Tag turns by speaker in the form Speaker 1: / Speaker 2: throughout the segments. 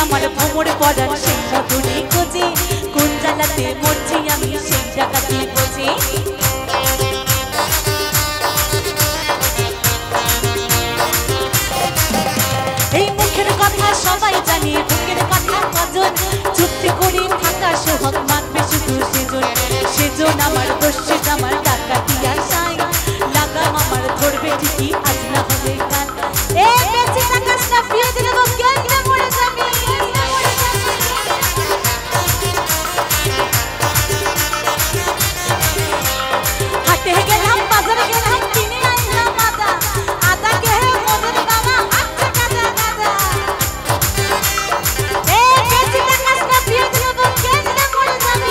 Speaker 1: আমার ভ্রমর পড়ার সেই মধুরি খোঁজে কোন জ্বালাতে মরছি আমি সেই ডাকাতি খোঁজে এই মুখের কথা সবাই জানে বুকের কথা কজন চুক্তি করে থাকা সোহাগ মানবে শুধু সেজন আমার বসছে আমার ডাকাতি আশায় লাগাম আমার ধরবে ঠিকই আজ না হলে কাল বেঁচে থাকাস না প্রিয় দেব কেন মরে যাবি হাটে গেলাম বাজারে গেলাম কিনে আনলাম আদা কে মদের বাবা হাতে গাদা গাদা বেঁচে থাকাস না প্রিয় দেব কেন মরে যাবি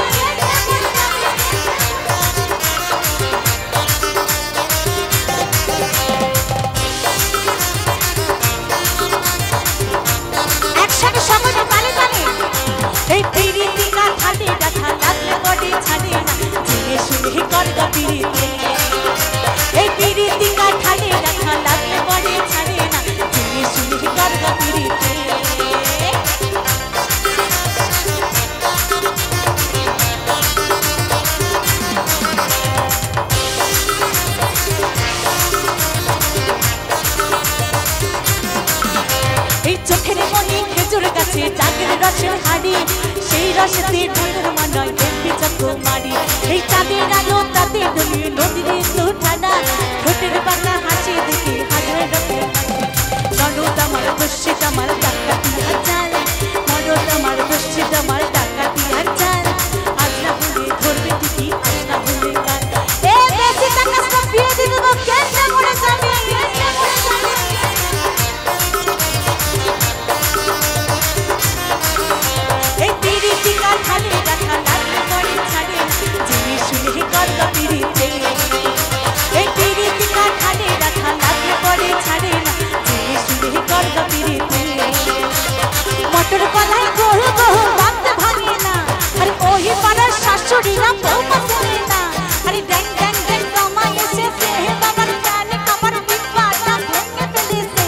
Speaker 1: একসাথে সবাই তালে তালে এই পিরিতি কাঠালে দেখা লাগলে বডি ছাড়ে না জেনে শুনে করগা পিরিতি এই পিরিতি কাঠালে দেখা লাগলে বডি ছাড়ে না জেনে শুনে করগা পিরিতি এই চোখের মনি খেজুর গাছে চাঁদের রসের হাড়ি সেই রসেতে ঢাকের মানয় দেখবি যত মারি এই চাঁদের আলো তাতে ডলিয়ে নদীর তো ঠান্ডা ঠোঁটের বাঁকা হাসি দেখে হাজার রকমের ননদ আমার বসছে আমার ডাকাতি আর চাল ননদ আমার বসছে আমার ডাকাতি আর চাল আজ না হলে ধরবে ঠিকই আজ না হলে কাল বেঁচে থাকাস না বিয়ে দিয়ে দেবো কেন মরে যাবি এই পিরিতি কাঠালে দেখা লাগলে বডি ছাড়ে না জেনে শুনে করগা পিরিতি এই পিরিতি কাঠালে দেখা লাগলে বডি ছাড়ে না জেনে শুনে করগা পিরিতি মটর কলাই গরু গরু বাঁধতে ভাঙে না আরে ওই পাড়ার শাশুড়িরা বৌমা চলে না আরে ড্যাং ড্যাং ড্যাং কামা এসেছে হে বাবার কানে কামার বিপাটা ভেঙে ফেলেছে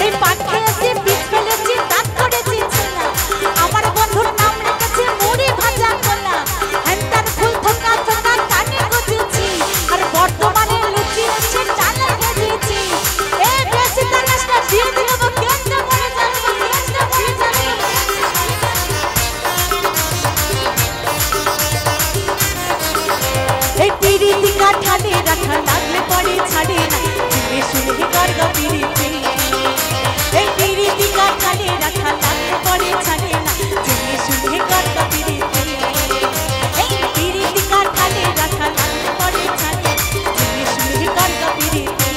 Speaker 1: এই পাট খেয়েছি বীজ ফেলেছি দাঁত করেছি ছেলা আমার বন্ধুর নাম রেখেছে মুড়ি ভাজা কলা হ্যান্ডার ফুল থোকা থোকা কানে গুজেছি আর বর্তমানে লুচি হচ্ছে টানা ভেজেছি বেশি থাকাস না দিয়ে দেব কেন মরে যাবি এই পিরিতি কাঠালে রাখা লাগলে পরে ছাড়ে না জেনে শুনে করগা পিরিতি এই পিরিতি কাঠালে রাখা লাগলে পরে ছাড়ে না জেনে শুনে করগা পিরিতি এই পিরিতি কাঠালে রাখা লাগলে পরে ছাড়ে জেনে শুনে করগা পিরিতি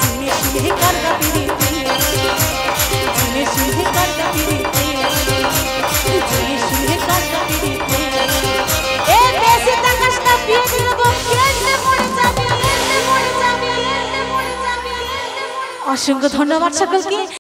Speaker 1: জেনে শুনে করগা পিরিতি জেনে শুনে করগা পিরিতি জেনে শুনে করগা পিরিতি বেঁচে থাকাস না বিয়ে দিয়ে দেবো কেন মরে যাবি অসংখ্য ধন্যবাদ সকলকে।